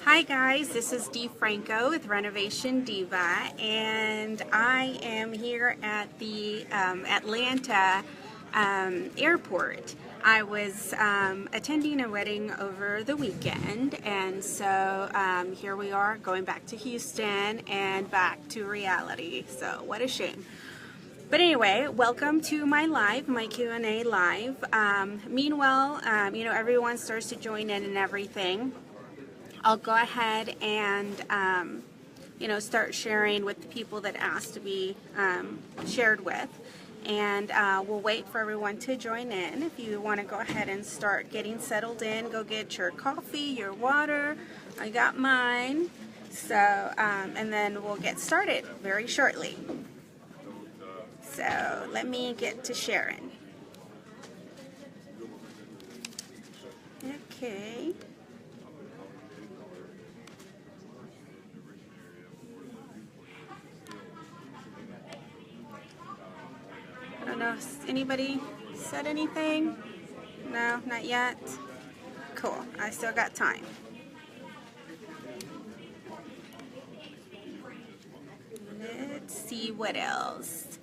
Hi guys, this is Dee Franco with Renovation Diva, and I am here at the Atlanta airport. I was attending a wedding over the weekend, and so here we are going back to Houston and back to reality. So what a shame. But anyway, welcome to my live, my Q&A live. Meanwhile, everyone starts to join in and everything. I'll go ahead and, start sharing with the people that asked to be shared with. And we'll wait for everyone to join in. If you want to go ahead and start getting settled in, go get your coffee, your water. I got mine. So, and then we'll get started very shortly. So let me get to sharing. Okay. I don't know if anybody said anything. No, not yet. Cool. I still got time. Let's see what else.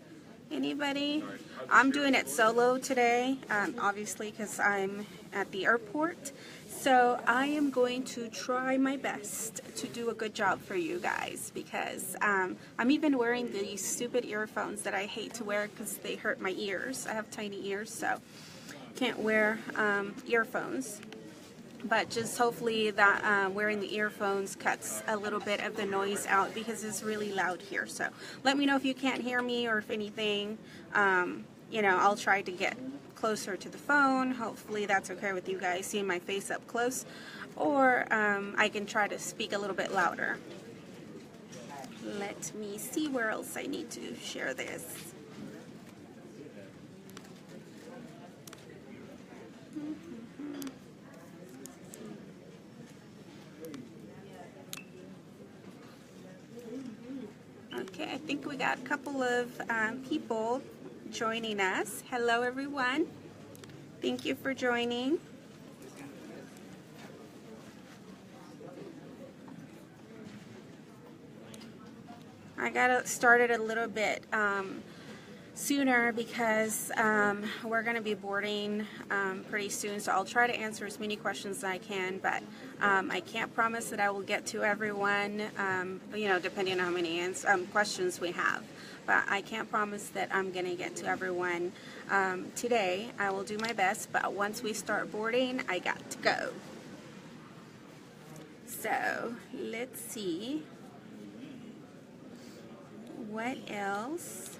Anybody? I'm doing it solo today, obviously because I'm at the airport. So I am going to try my best to do a good job for you guys because I'm even wearing these stupid earphones that I hate to wear because they hurt my ears. I have tiny ears, so can't wear earphones. But just hopefully that wearing the earphones cuts a little bit of the noise out because it's really loud here. So let me know if you can't hear me or if anything. I'll try to get closer to the phone. Hopefully that's okay with you guys seeing my face up close. Or I can try to speak a little bit louder. Let me see where else I need to share this. Okay, I think we got a couple of people joining us. Hello, everyone. Thank you for joining. I got started a little bit sooner because we're going to be boarding pretty soon, so I'll try to answer as many questions as I can, but I can't promise that I will get to everyone, depending on how many questions we have. But I can't promise that I'm going to get to everyone today. I will do my best, but once we start boarding, I got to go. So, let's see. What else?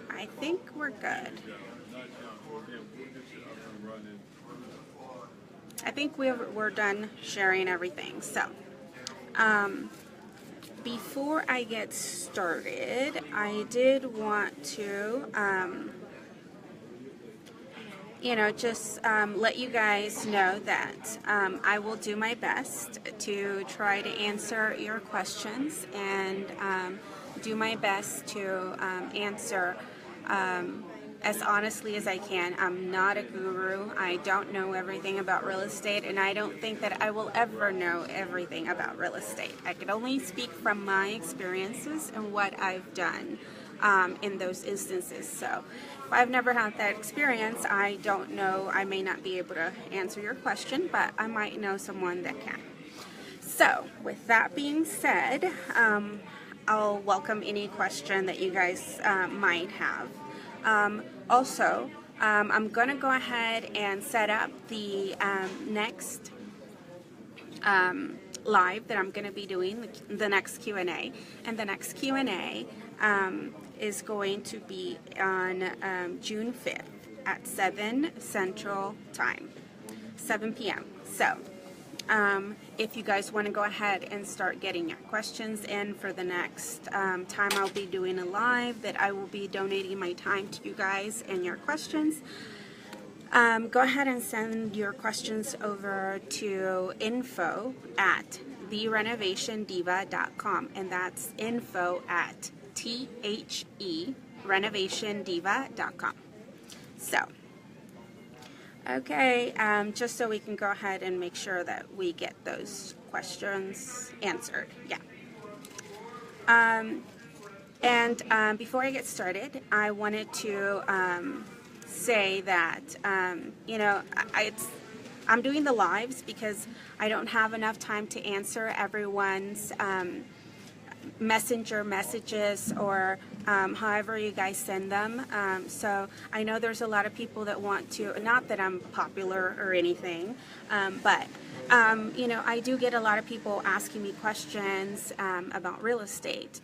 I think we're good. I think we're done sharing everything. So, before I get started, I did want to, let you guys know that I will do my best to try to answer your questions and do my best to answer as honestly as I can. I'm not a guru. I don't know everything about real estate, and I don't think that I will ever know everything about real estate. I can only speak from my experiences and what I've done in those instances. So if I've never had that experience, I don't know. I may not be able to answer your question, but I might know someone that can. So with that being said, I'll welcome any question that you guys might have. Also, I'm going to go ahead and set up the next live that I'm going to be doing, the next Q&A. And the next Q&A is going to be on June 5th at 7 Central Time, 7 p.m. So, if you guys want to go ahead and start getting your questions in for the next time I'll be doing a live, that I will be donating my time to you guys and your questions. Go ahead and send your questions over to info@therenovationdiva.com, and that's info@therenovationdiva.com. So, Okay, just so we can go ahead and make sure that we get those questions answered. Yeah. Before I get started, I wanted to say that, I'm doing the lives because I don't have enough time to answer everyone's messenger messages or however you guys send them. So I know there's a lot of people that want to, not that I'm popular or anything, but I do get a lot of people asking me questions about real estate.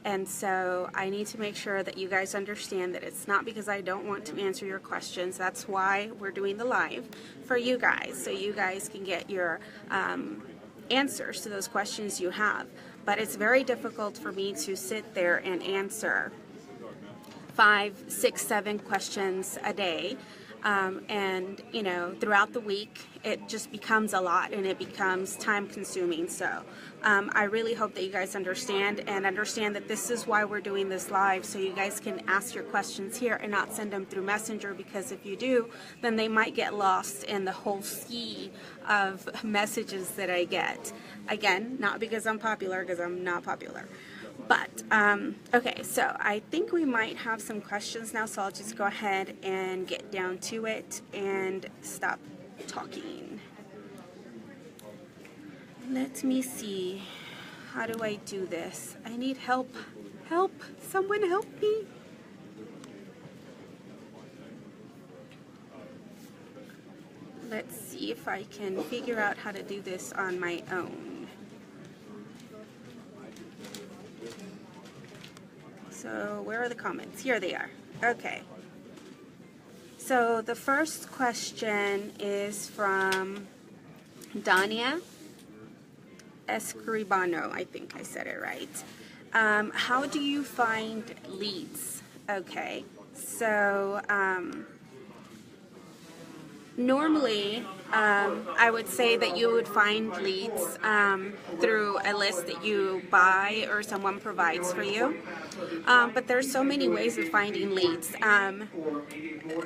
And so I need to make sure that you guys understand that it's not because I don't want to answer your questions. That's why we're doing the live for you guys, so you guys can get your answers to those questions you have. But it's very difficult for me to sit there and answer 5, 6, 7 questions a day. And throughout the week it just becomes a lot and it becomes time consuming. So I really hope that you guys understand that this is why we're doing this live, so you guys can ask your questions here and not send them through Messenger, because if you do, then they might get lost in the whole sea of messages that I get. Again, not because I'm popular, because I'm not popular. But, okay, so I think we might have some questions now, so I'll just go ahead and get down to it and stop talking. Let me see. How do I do this? I need help. Help! Someone help me! Let's see if I can figure out how to do this on my own. So where are the comments? Here they are. Okay. So the first question is from Dania Escribano. I think I said it right. How do you find leads? Okay. So normally, I would say that you would find leads through a list that you buy or someone provides for you. But there's so many ways of finding leads.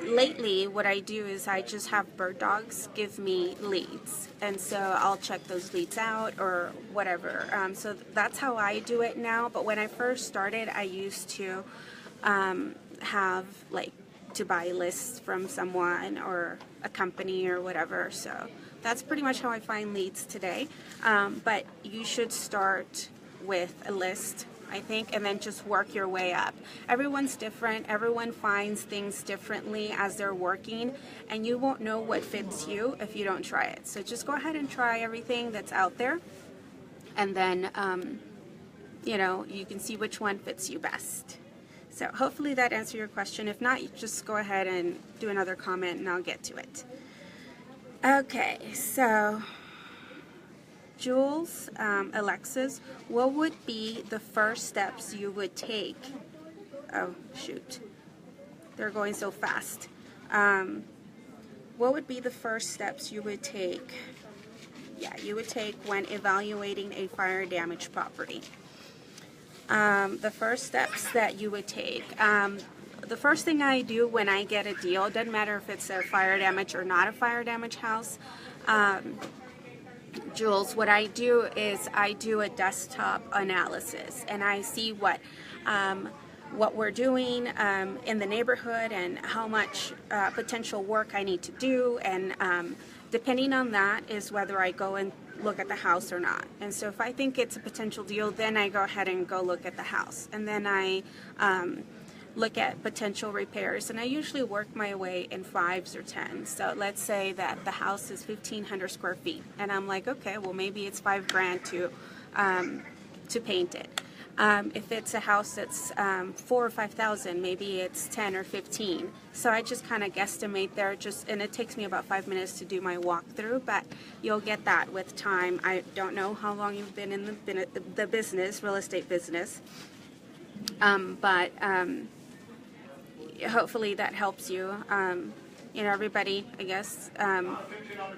Lately, what I do is I just have bird dogs give me leads, and so I'll check those leads out or whatever. So that's how I do it now. But when I first started, I used to have to buy lists from someone or a company or whatever. So that's pretty much how I find leads today. But you should start with a list, I think, and then just work your way up. Everyone's different. Everyone finds things differently as they're working, and you won't know what fits you if you don't try it. So just go ahead and try everything that's out there, and then you can see which one fits you best. So hopefully that answered your question. If not, you just go ahead and do another comment and I'll get to it. Okay, so Jules, Alexis, what would be the first steps you would take? Oh, shoot. They're going so fast. What would be the first steps you would take? Yeah, you would take when evaluating a fire damaged property. The first steps that you would take. The first thing I do when I get a deal, it doesn't matter if it's a fire damage or not a fire damage house, Jules, what I do is I do a desktop analysis, and I see what we're doing in the neighborhood and how much potential work I need to do, and depending on that is whether I go and look at the house or not. And so if I think it's a potential deal, then I go ahead and go look at the house, and then I look at potential repairs, and I usually work my way in 5s or 10s. So let's say that the house is 1,500 square feet, and I'm like, okay, well maybe it's $5,000 to paint it. If it's a house that's 4,000 or 5,000, maybe it's 10 or 15. So I just kind of guesstimate there, and it takes me about 5 minutes to do my walkthrough, but you'll get that with time. I don't know how long you've been in the business, real estate business, but hopefully that helps you. Everybody, I guess,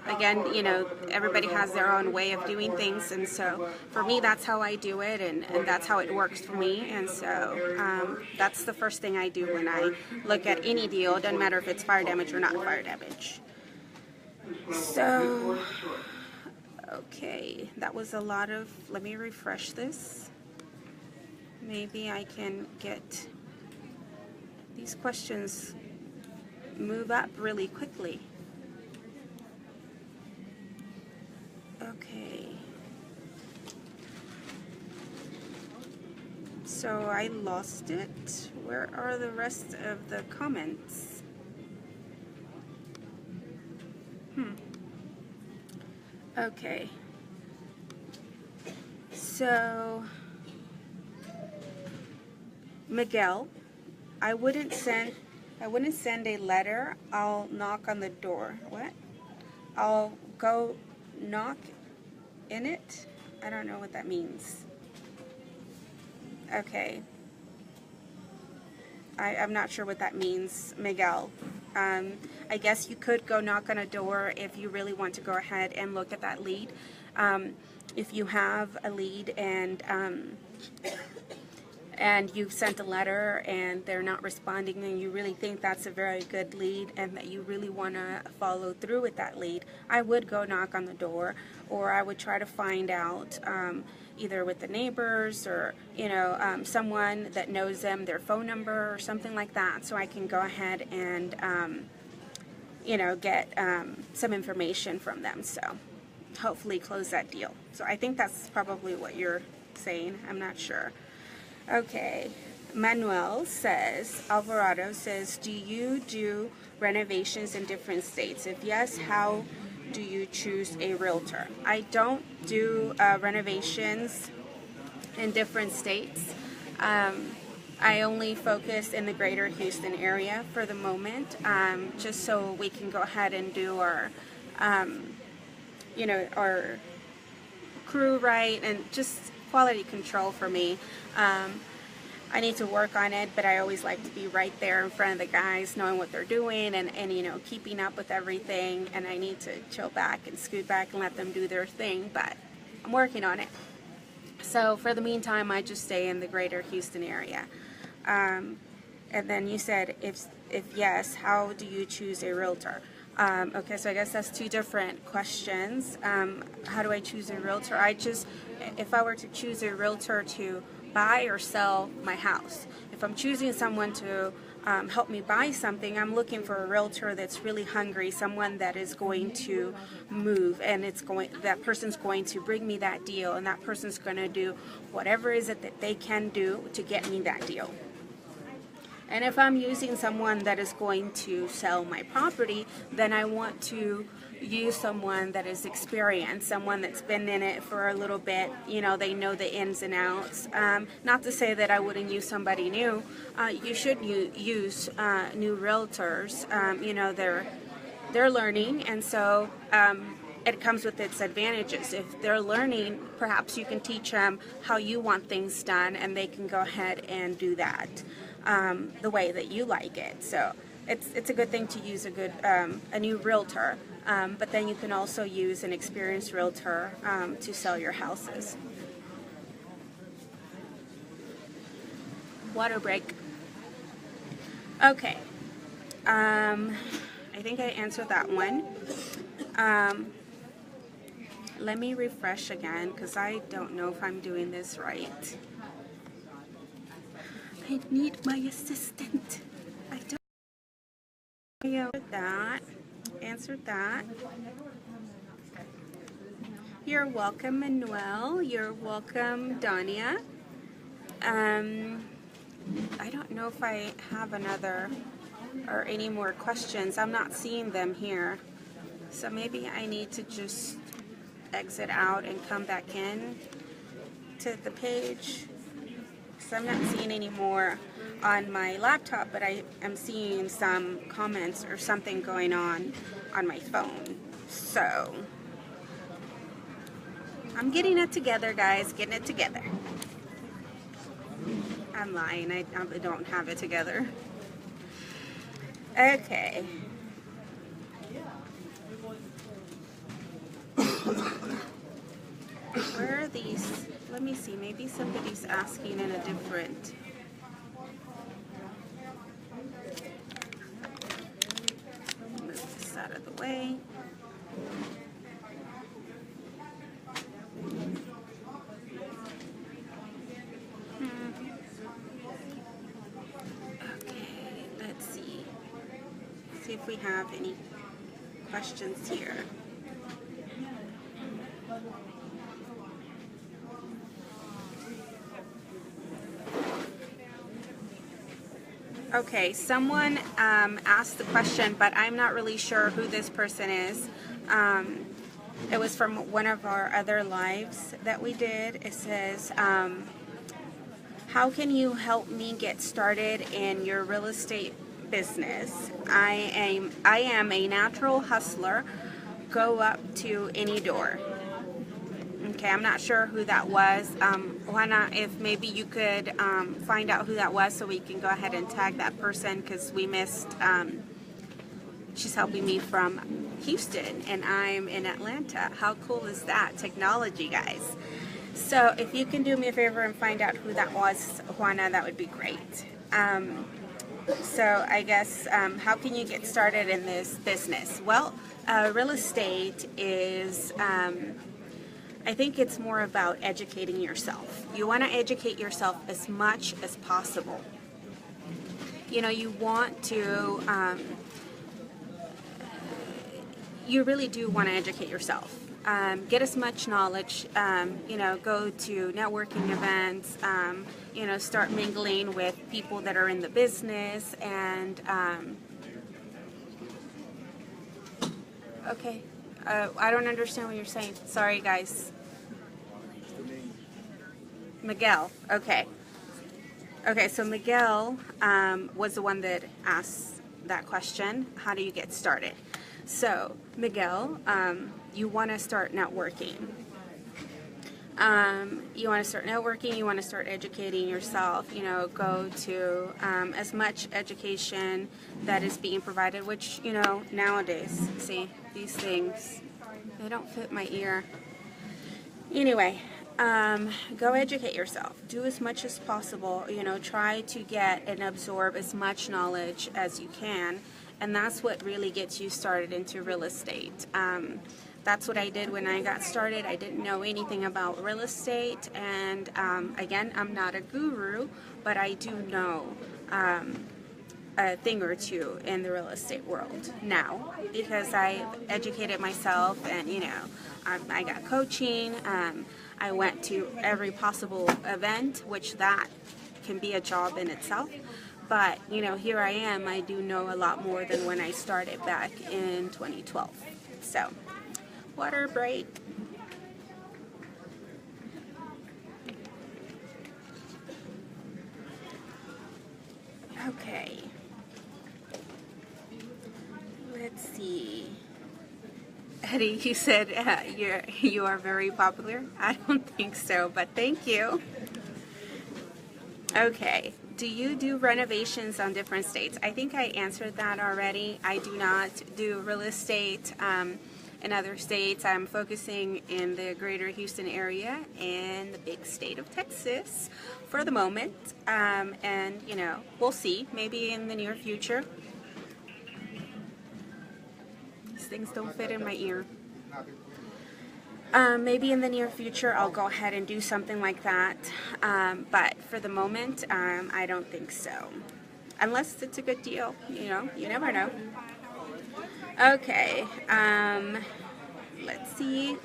again, everybody has their own way of doing things, and so for me, that's how I do it, and that's how it works for me, and so that's the first thing I do when I look at any deal. It doesn't matter if it's fire damage or not fire damage. So, okay, that was a lot of, let me refresh this. Maybe I can get these questions move up really quickly. Okay. So I lost it. Where are the rest of the comments? Okay. So, Miguel, I wouldn't send a letter. I'll knock on the door. What? I'll go knock in it? I don't know what that means. Okay. I'm not sure what that means, Miguel. I guess you could go knock on a door if you really want to go ahead and look at that lead. If you have a lead and you've sent a letter and they're not responding and you really think that's a very good lead and that you really want to follow through with that lead, I would go knock on the door, or I would try to find out either with the neighbors or someone that knows them, their phone number or something like that, so I can go ahead and get some information from them, so hopefully close that deal. So I think that's probably what you're saying. I'm not sure. Okay, Manuel says, Alvarado says, do you do renovations in different states? If yes, how do you choose a realtor? I don't do renovations in different states. I only focus in the greater Houston area for the moment, just so we can go ahead and do our crew right, and just quality control for me. I need to work on it, but I always like to be right there in front of the guys, knowing what they're doing and keeping up with everything, and I need to chill back and scoot back and let them do their thing, but I'm working on it. So for the meantime, I just stay in the greater Houston area. And then you said, if yes, how do you choose a realtor? Okay, so I guess that's two different questions. How do I choose a realtor? If I were to choose a realtor to buy or sell my house, if I'm choosing someone to help me buy something, I'm looking for a realtor that's really hungry, someone that is going to move, and that person's going to bring me that deal, and that person's going to do whatever is it that they can do to get me that deal. And if I'm using someone that is going to sell my property, then I want to use someone that is experienced, someone that's been in it for a little bit, they know the ins and outs. Not to say that I wouldn't use somebody new. You should use new realtors. They're learning, and so it comes with its advantages. If they're learning, perhaps you can teach them how you want things done, and they can go ahead and do that the way that you like it. So it's a good thing to use a new realtor, but then you can also use an experienced realtor to sell your houses. Water break. Okay. I think I answered that one. Let me refresh again, because I don't know if I'm doing this right. I need my assistant. I answered that. You're welcome, Manuel. You're welcome, Dania. I don't know if I have another or any more questions. I'm not seeing them here. So maybe I need to just exit out and come back in to the page. So I'm not seeing any more on my laptop, but I am seeing some comments or something going on my phone. So I'm getting it together, guys, getting it together. I'm lying, I don't have it together. Okay. Where are these? Let me see, maybe somebody's asking in a different... Move this out of the way. Okay, let's see. See if we have any questions here. Okay, someone asked the question, but I'm not really sure who this person is. It was from one of our other lives that we did. It says, how can you help me get started in your real estate business? I am a natural hustler. Go up to any door. Okay, I'm not sure who that was. Juana, if maybe you could find out who that was so we can go ahead and tag that person, because we missed, she's helping me from Houston and I'm in Atlanta. How cool is that? Technology, guys. So if you can do me a favor and find out who that was, Juana, that would be great. So I guess, how can you get started in this business? Well, real estate is... I think it's more about educating yourself. You want to educate yourself as much as possible. You know, you want to, you really do want to educate yourself. Get as much knowledge, you know, go to networking events, you know, start mingling with people that are in the business, and, okay. I don't understand what you're saying. Sorry, guys. Miguel. Okay. Okay, so Miguel was the one that asked that question. How do you get started? So, Miguel, you want to start networking. You want to start networking, you want to start educating yourself, you know, go to as much education that is being provided, which, you know, nowadays, see, these things, they don't fit my ear. Anyway, go educate yourself. Do as much as possible, you know, try to get and absorb as much knowledge as you can, and that's what really gets you started into real estate. That's what I did when I got started. I didn't know anything about real estate, and again, I'm not a guru, but I do know a thing or two in the real estate world now, because I educated myself, and you know, I got coaching. I went to every possible event, which that can be a job in itself. But you know, here I am. I do know a lot more than when I started back in 2012. So. Water break. Okay. Let's see. Eddie, you said you are very popular. I don't think so, but thank you. Okay. Do you do renovations on different states? I think I answered that already. I do not do real estate in other states. I'm focusing in the greater Houston area and the big state of Texas for the moment. And, you know, we'll see. Maybe in the near future. These things don't fit in my ear. Maybe in the near future I'll go ahead and do something like that. But for the moment, I don't think so. Unless it's a good deal, you know, you never know. Okay, let's see,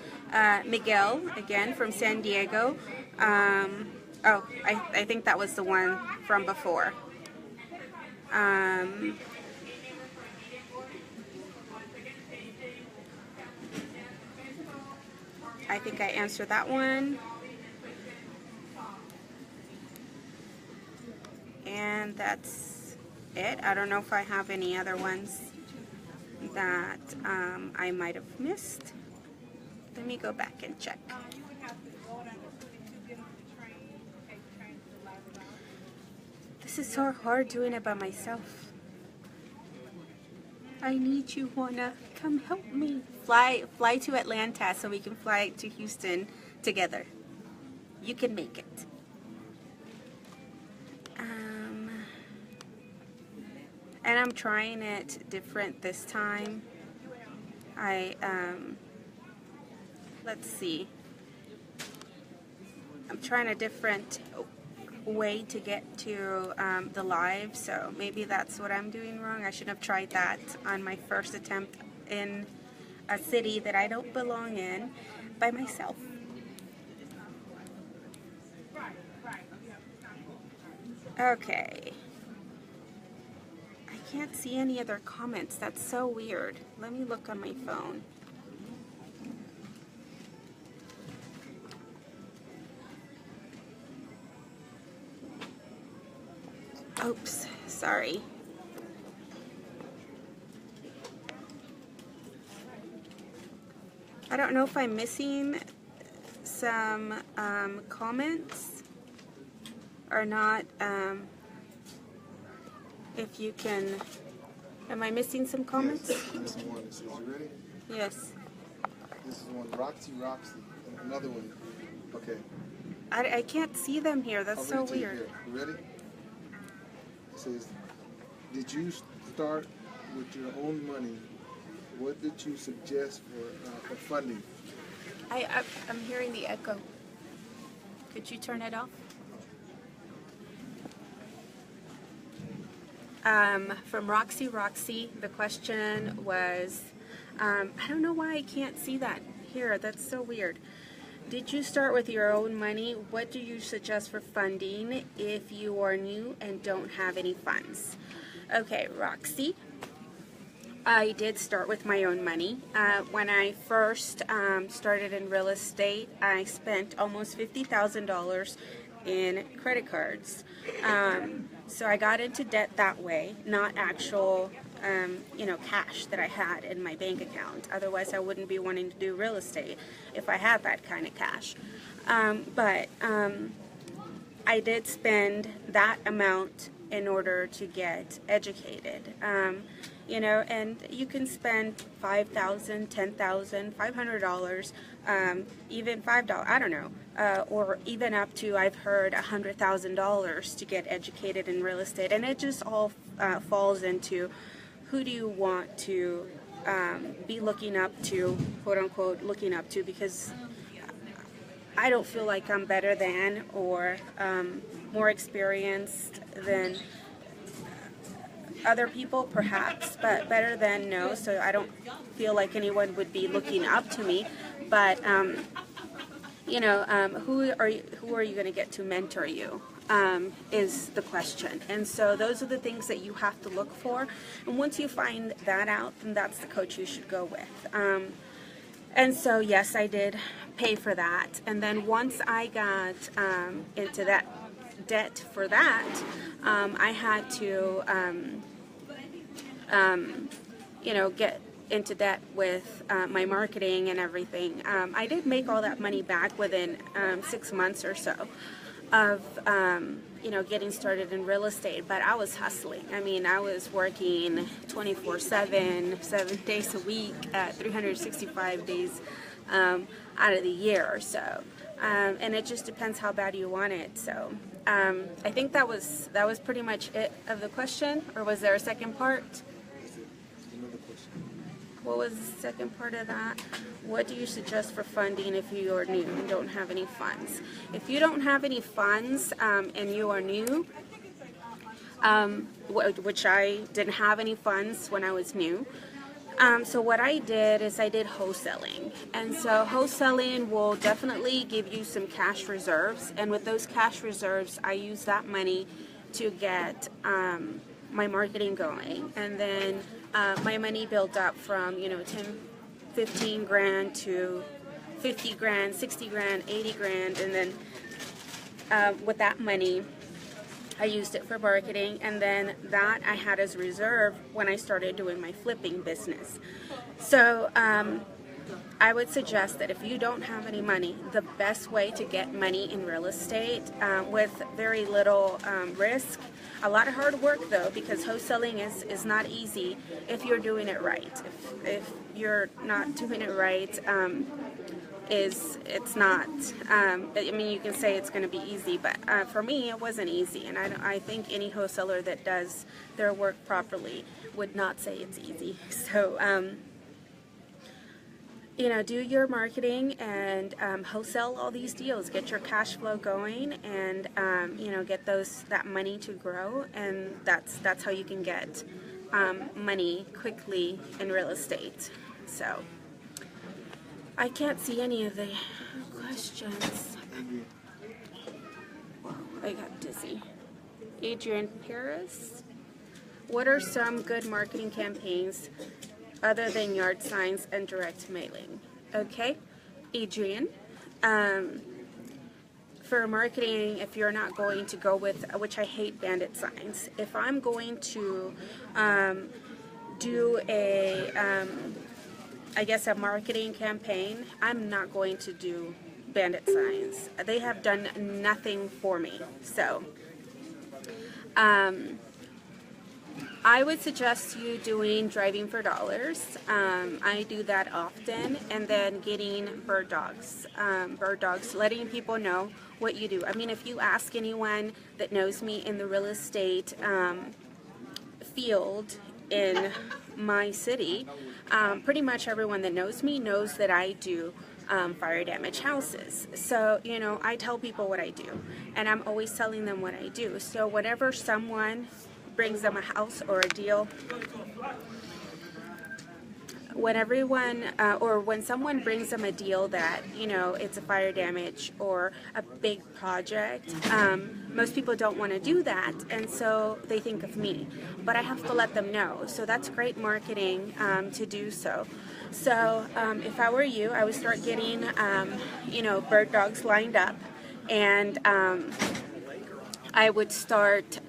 Miguel, again, from San Diego. Oh, I think that was the one from before. I think I answered that one. And that's it. I don't know if I have any other ones that I might have missed. Let me go back and check. This is so hard doing it by myself. I need you, Juana. Come help me. Fly to Atlanta so we can fly to Houston together. You can make it. And I'm trying it different this time. let's see. I'm trying a different way to get to the live, so maybe that's what I'm doing wrong. I should have tried that on my first attempt in a city that I don't belong in by myself. Okay. I can't see any other comments. That's so weird. Let me look on my phone. Oops, sorry. I don't know if I'm missing some comments or not. If you can, am I missing some comments? Yes, missing one. It says, you ready? Yes. This is one, Roxy. Another one. Okay. I can't see them here. That's so I'll read it to you weird. here. You ready? It says, did you start with your own money? What did you suggest for funding? I'm hearing the echo. Could you turn it off? From Roxy, the question was, I don't know why I can't see that here. That's so weird. Did you start with your own money? What do you suggest for funding if you are new and don't have any funds? Okay, Roxy, I did start with my own money. When I first started in real estate, I spent almost $50,000 in credit cards. So I got into debt that way, not actual cash that I had in my bank account. Otherwise, I wouldn't be wanting to do real estate if I had that kind of cash. But I did spend that amount in order to get educated. And you can spend $5,000, $10,000, $500, even $5, I don't know, or even up to, I've heard, $100,000 to get educated in real estate. And it just all falls into who do you want to be looking up to, quote unquote, looking up to, because I don't feel like I'm better than or more experienced than other people, perhaps, but better than no. So I don't feel like anyone would be looking up to me. But who are you going to get to mentor you? Is the question. And so those are the things that you have to look for. And once you find that out, then that's the coach you should go with. And so yes, I did pay for that. And then once I got into that debt for that, I had to get into debt with my marketing and everything. I did make all that money back within 6 months or so of getting started in real estate, but I was hustling. I mean, I was working 24/7, 7 days a week, 365 days out of the year or so. And it just depends how bad you want it. So I think that was pretty much it of the question, or was there a second part? Another question. What was the second part of that? What do you suggest for funding if you are new and don't have any funds? If you don't have any funds and you are new, which I didn't have any funds when I was new, so what I did is I did wholesaling. And so wholesaling will definitely give you some cash reserves. And with those cash reserves, I use that money to get my marketing going. And then my money built up from, 10, 15 grand to 50 grand, 60 grand, 80 grand. And then with that money, I used it for marketing, and then that I had as reserve when I started doing my flipping business. So I would suggest that if you don't have any money, the best way to get money in real estate with very little risk, a lot of hard work though, because wholesaling is not easy if you're doing it right. If you're not doing it right, it's not, I mean, you can say it's going to be easy, but for me it wasn't easy, and I think any wholesaler that does their work properly would not say it's easy. So do your marketing and wholesale all these deals. Get your cash flow going, and get that money to grow, and that's how you can get money quickly in real estate. So I can't see any of the questions. Whoa, I got dizzy. Adrian Paris, what are some good marketing campaigns other than yard signs and direct mailing? Okay, Adrian, for marketing, if you're not going to go with, which I hate bandit signs, if I'm going to do I guess a marketing campaign, I'm not going to do bandit signs. They have done nothing for me. So I would suggest you doing Driving for Dollars. I do that often, and then getting bird dogs. Letting people know what you do. I mean, if you ask anyone that knows me in the real estate field in my city, pretty much everyone that knows me knows that I do fire damage houses. So, I tell people what I do, and I'm always telling them what I do. So whenever someone brings them a house or a deal, when someone brings them a deal that, it's a fire damage or a big project, most people don't want to do that, and so they think of me. But I have to let them know. So that's great marketing to do so. So if I were you, I would start getting, bird dogs lined up, and I would start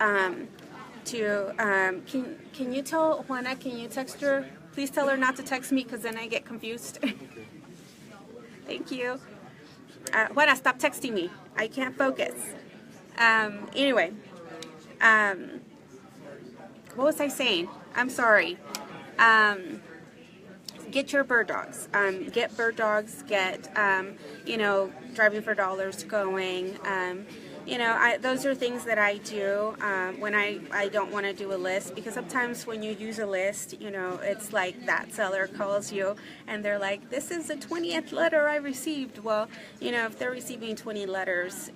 can you tell Juana, can you text her? Please tell her not to text me, because then I get confused. Thank you. Juana, stop texting me. I can't focus. Anyway, what was I saying? I'm sorry. Get your bird dogs. Get bird dogs. Get, Driving for Dollars going. Those are things that I do when I don't want to do a list, because sometimes when you use a list, it's like that seller calls you and they're like, this is the 20th letter I received. Well, if they're receiving 20 letters,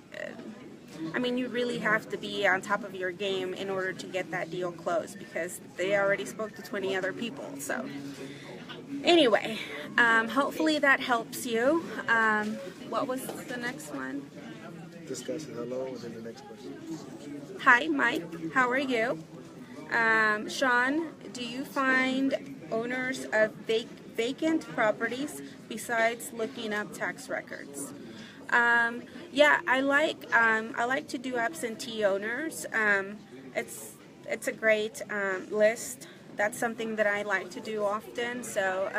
you really have to be on top of your game in order to get that deal closed, because they already spoke to 20 other people. So anyway, hopefully that helps you. What was the next one? Discussing hello, and then the next question. Hi, Mike. How are you? Sean, do you find owners of vacant properties besides looking up tax records? Yeah, I like to do absentee owners. It's a great list. That's something that I like to do often. So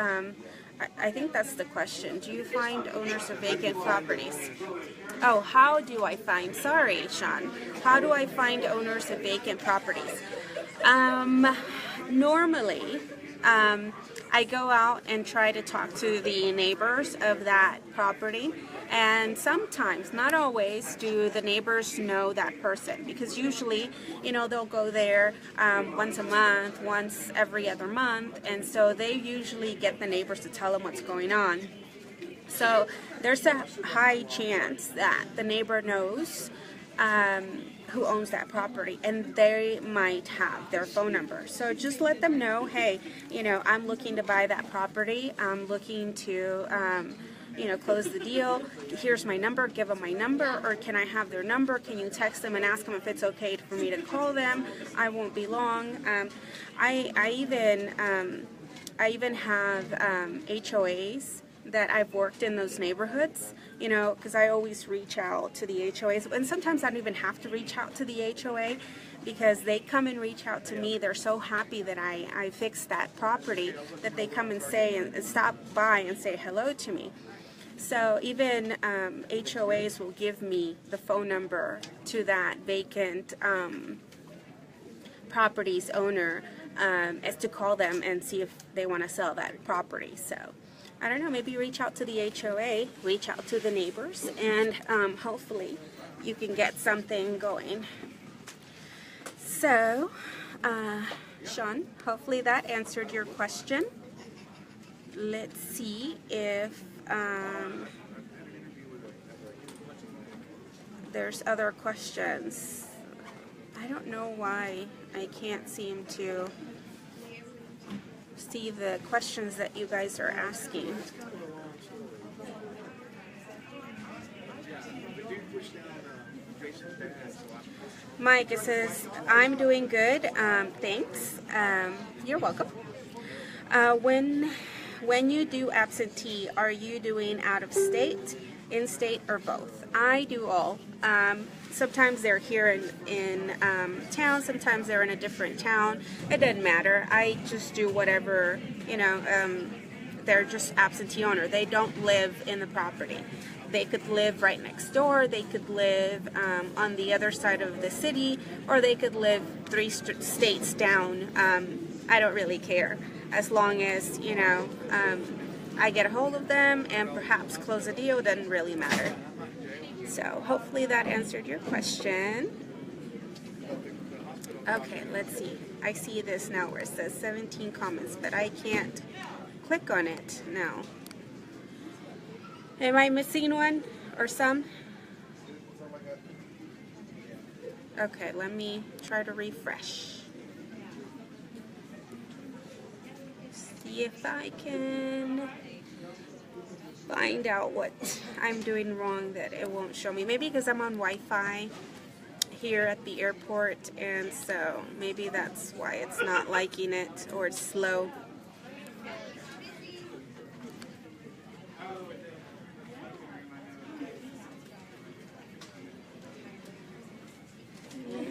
I think that's the question. Do you find owners of vacant properties? Oh, how do I find? Sorry, Sean. How do I find owners of vacant properties? Normally, I go out and try to talk to the neighbors of that property, and sometimes, not always, do the neighbors know that person, because usually, they'll go there once a month, once every other month, and so they usually get the neighbors to tell them what's going on. So there's a high chance that the neighbor knows who owns that property, and they might have their phone number. So just let them know, hey, I'm looking to buy that property. I'm looking to, close the deal. Here's my number. Give them my number, or can I have their number? Can you text them and ask them if it's okay for me to call them? I won't be long. I even have HOAs that I've worked in those neighborhoods, because I always reach out to the HOAs, and sometimes I don't even have to reach out to the HOA, because they come and reach out to me. They're so happy that I fixed that property that they come and say and stop by and say hello to me. So even HOAs will give me the phone number to that vacant property's owner as to call them and see if they want to sell that property. So I don't know, maybe reach out to the HOA, reach out to the neighbors, and hopefully you can get something going. So, Sean, hopefully that answered your question. let's see if there's other questions. I don't know why I can't seem to see the questions that you guys are asking. Mike, it says, I'm doing good. Thanks. You're welcome. When you do absentee, are you doing out of state, in state, or both? I do all. Sometimes they're here in town, sometimes they're in a different town. It doesn't matter. I just do whatever, you know, they're just absentee owner. They don't live in the property. They could live right next door, they could live on the other side of the city, or they could live 3 states down. I don't really care, as long as, you know, I get a hold of them and perhaps close a deal. Doesn't really matter. So hopefully that answered your question. Okay, let's see. I see this now where it says 17 comments, but I can't click on it now. Am I missing one or some? Okay, let me try to refresh. See if I can find out what I'm doing wrong that it won't show me. Maybe because I'm on Wi-Fi here at the airport, and so maybe that's why it's not liking it, or it's slow.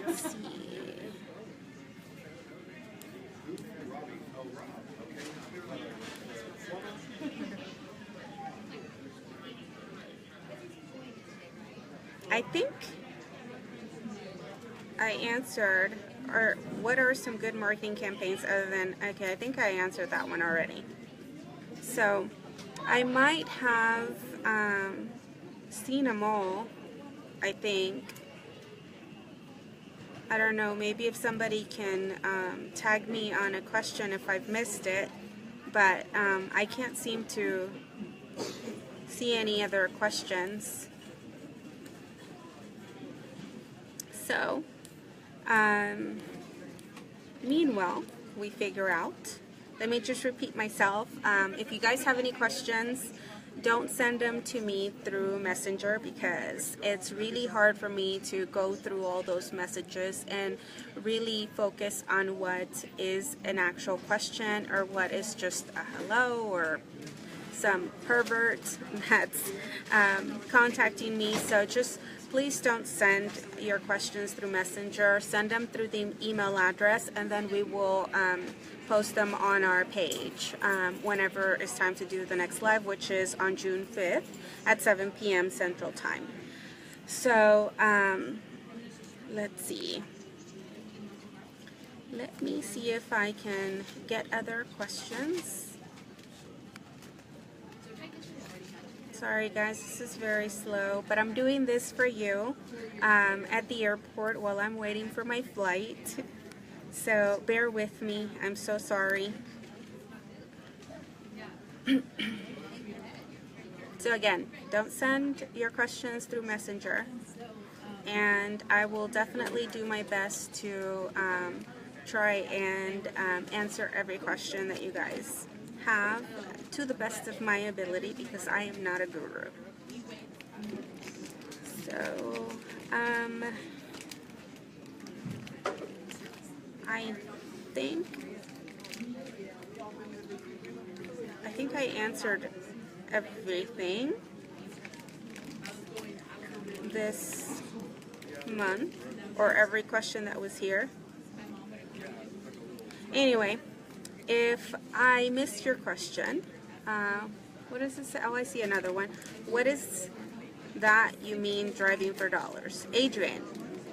Let's see. I think I answered, or what are some good marketing campaigns other than, okay, I think I answered that one already. So I might have seen them all, I think. I don't know, maybe if somebody can tag me on a question if I've missed it, but I can't seem to see any other questions. So, meanwhile, we figure out. Let me just repeat myself. If you guys have any questions, don't send them to me through Messenger, because it's really hard for me to go through all those messages and really focus on what is an actual question or what is just a hello or some pervert that's contacting me. So just please don't send your questions through Messenger. Send them through the email address, and then we will post them on our page whenever it's time to do the next live, which is on June 5th at 7 p.m. Central Time. So let's see. Let me see if I can get other questions. Sorry guys, this is very slow, but I'm doing this for you at the airport while I'm waiting for my flight. So bear with me, I'm so sorry. So again, don't send your questions through Messenger, and I will definitely do my best to try and answer every question that you guys have to the best of my ability, because I am not a guru. So, I think I answered everything this month, or every question that was here. Anyway, if I missed your question, what does it say? Oh, I see another one. What is that you mean driving for dollars? Adrian,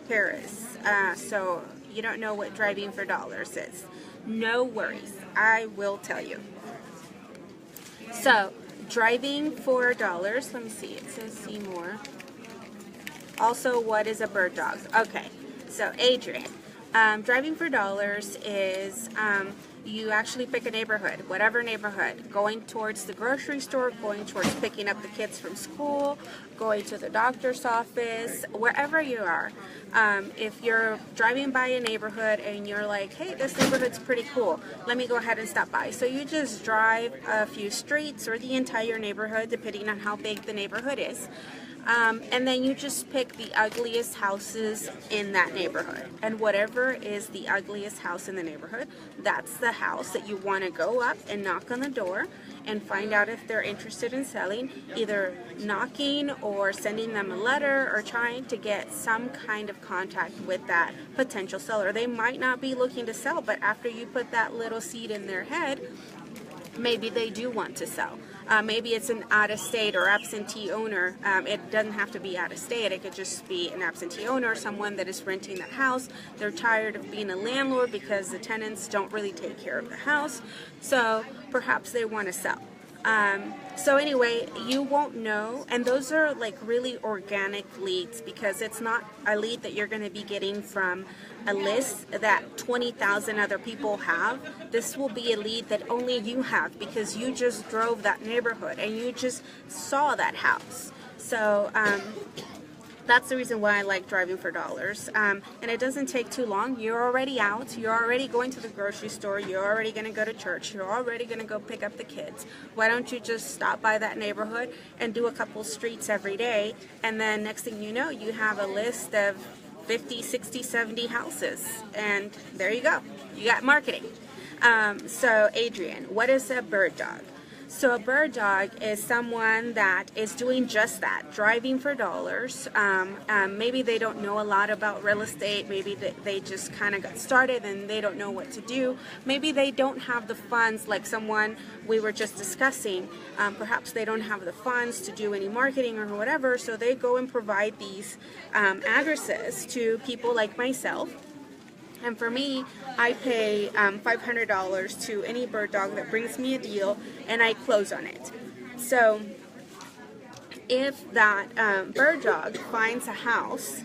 Paris. So you don't know what driving for dollars is. No worries, I will tell you. So driving for dollars, let me see, it says see more. Also, what is a bird dog? Okay, so Adrian, driving for dollars is You actually pick a neighborhood, whatever neighborhood, going towards the grocery store, going towards picking up the kids from school, going to the doctor's office, wherever you are. If you're driving by a neighborhood and you're like, hey, this neighborhood's pretty cool, let me go ahead and stop by. So you just drive a few streets or the entire neighborhood, depending on how big the neighborhood is. And then you just pick the ugliest houses in that neighborhood. And whatever is the ugliest house in the neighborhood, that's the house that you want to go up and knock on the door and find out if they're interested in selling, either knocking or sending them a letter or trying to get some kind of contact with that potential seller. They might not be looking to sell, but after you put that little seed in their head, maybe they do want to sell. Maybe it's an out-of-state or absentee owner. It doesn't have to be out-of-state. It could just be an absentee owner, someone that is renting that house. They're tired of being a landlord because the tenants don't really take care of the house. So perhaps they want to sell. So anyway, you won't know, and those are like really organic leads, because it's not a lead that you're going to be getting from a list that 20,000 other people have. This will be a lead that only you have because you just drove that neighborhood and you just saw that house. So that's the reason why I like driving for dollars. And it doesn't take too long. You're already out. You're already going to the grocery store. You're already going to go to church. You're already going to go pick up the kids. Why don't you just stop by that neighborhood and do a couple streets every day? And then next thing you know, you have a list of 50, 60, 70 houses. And there you go. You got marketing. So Adrian, what is a bird dog? So a bird dog is someone that is doing just that, driving for dollars. Maybe they don't know a lot about real estate. Maybe they just kind of got started and they don't know what to do. Maybe they don't have the funds, like someone we were just discussing. Perhaps they don't have the funds to do any marketing or whatever, so they go and provide these addresses to people like myself. And for me, I pay $500 to any bird dog that brings me a deal, and I close on it. So if that bird dog finds a house,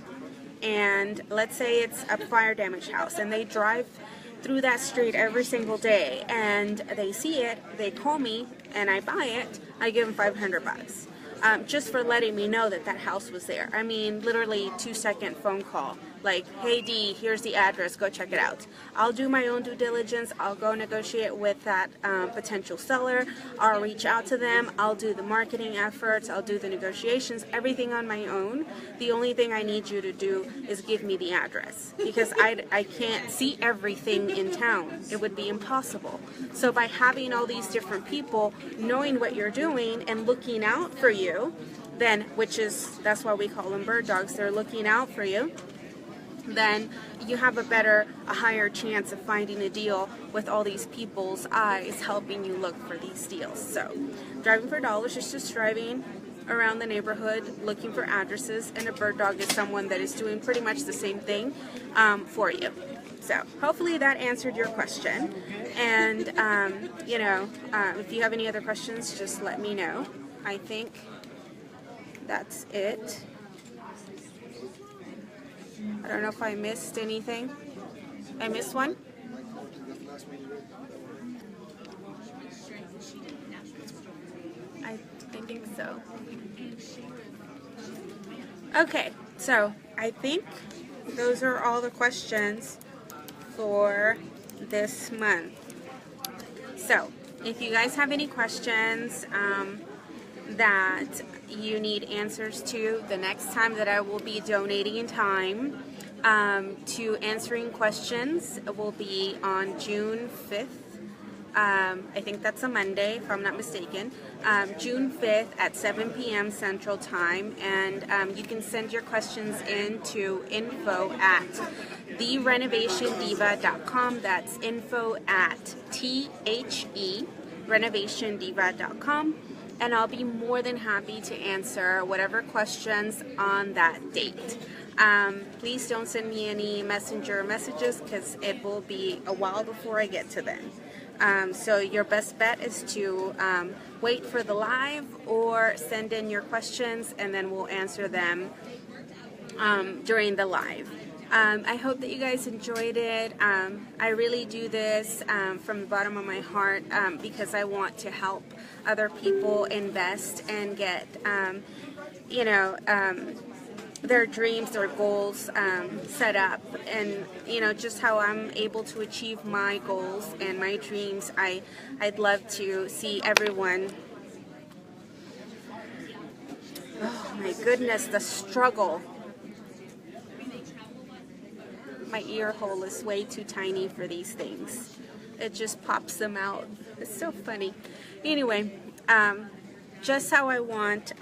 and let's say it's a fire damaged house, and they drive through that street every single day, and they see it, they call me, and I buy it, I give them $500. Just for letting me know that that house was there. I mean, literally 2-second phone call. Like, hey Dee, here's the address, go check it out. I'll do my own due diligence. I'll go negotiate with that potential seller. I'll reach out to them. I'll do the marketing efforts. I'll do the negotiations, everything on my own. The only thing I need you to do is give me the address, because I can't see everything in town. It would be impossible. So by having all these different people knowing what you're doing and looking out for you, then, that's why we call them bird dogs, they're looking out for you, then you have a higher chance of finding a deal with all these people's eyes helping you look for these deals. So driving for dollars is just driving around the neighborhood looking for addresses, and a bird dog is someone that is doing pretty much the same thing for you. So hopefully that answered your question, and if you have any other questions, just let me know. I think that's it. I don't know if I missed anything. I missed one? I think so. Okay, so I think those are all the questions for this month. So if you guys have any questions that you need answers to, the next time that I will be donating time to answering questions will be on June 5th. I think that's a Monday, if I'm not mistaken. June 5th at 7 p.m. Central Time, and you can send your questions in to info@therenovationdiva.com. That's info@therenovationdiva.com. And I'll be more than happy to answer whatever questions on that date. Please don't send me any messenger messages, because it will be a while before I get to them. So your best bet is to wait for the live or send in your questions, and then we'll answer them during the live. I hope that you guys enjoyed it. I really do this from the bottom of my heart because I want to help other people invest and get, you know, their dreams, their goals set up, and you know, just how I'm able to achieve my goals and my dreams. I'd love to see everyone. Oh my goodness, the struggle. My ear hole is way too tiny for these things. It just pops them out. It's so funny. Anyway, just how I want,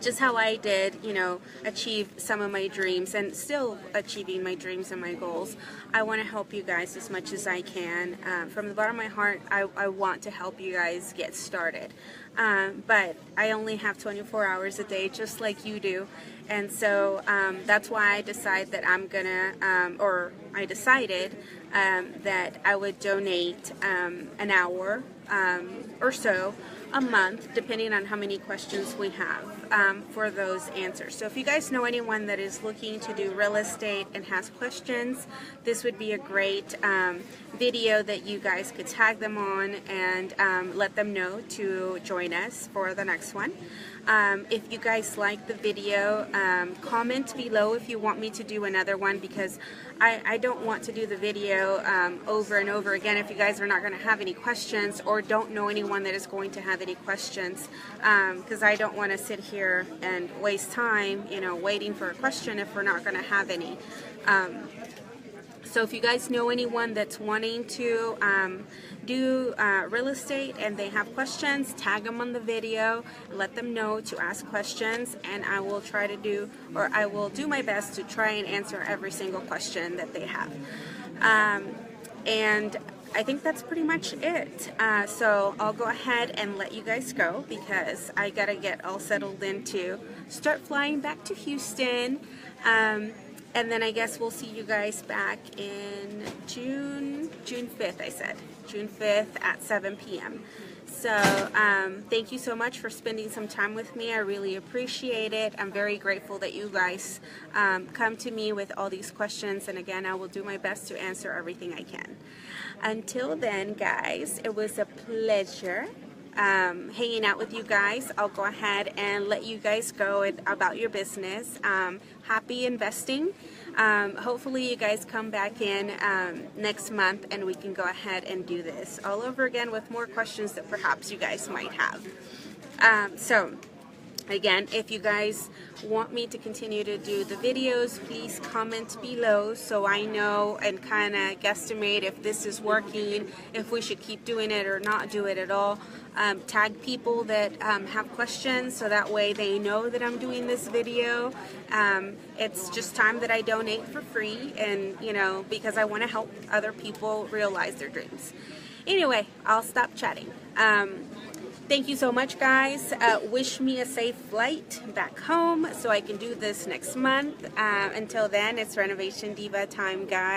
just how I did, you know, achieve some of my dreams and still achieving my dreams and my goals. I want to help you guys as much as I can. From the bottom of my heart, I want to help you guys get started. But I only have 24 hours a day, just like you do. And so that's why I decided that I'm gonna, I decided that I would donate an hour or so a month, depending on how many questions we have for those answers. So if you guys know anyone that is looking to do real estate and has questions, this would be a great video that you guys could tag them on and let them know to join us for the next one. If you guys like the video, comment below if you want me to do another one, because I don't want to do the video over and over again if you guys are not going to have any questions or don't know anyone that is going to have any questions, because I don't want to sit here and waste time, you know, waiting for a question if we're not going to have any. So if you guys know anyone that's wanting to do real estate and they have questions, tag them on the video, let them know to ask questions, and I will try to do, or I will do my best to try and answer every single question that they have. And I think that's pretty much it. So I'll go ahead and let you guys go because I gotta get all settled in to start flying back to Houston. And then I guess we'll see you guys back in June 5th, I said. June 5th at 7 p.m. So thank you so much for spending some time with me. I really appreciate it. I'm very grateful that you guys come to me with all these questions. And again, I will do my best to answer everything I can. Until then, guys, it was a pleasure hanging out with you guys. I'll go ahead and let you guys go about your business. Happy investing. Hopefully you guys come back in next month and we can go ahead and do this all over again with more questions that perhaps you guys might have. So again, if you guys want me to continue to do the videos, please comment below so I know and kind of guesstimate if this is working, if we should keep doing it or not do it at all. Tag people that have questions so that way they know that I'm doing this video. It's just time that I donate for free, and you know, because I want to help other people realize their dreams. Anyway, I'll stop chatting. Thank you so much, guys. Wish me a safe flight back home so I can do this next month. Until then, it's Renovation Diva time, guys.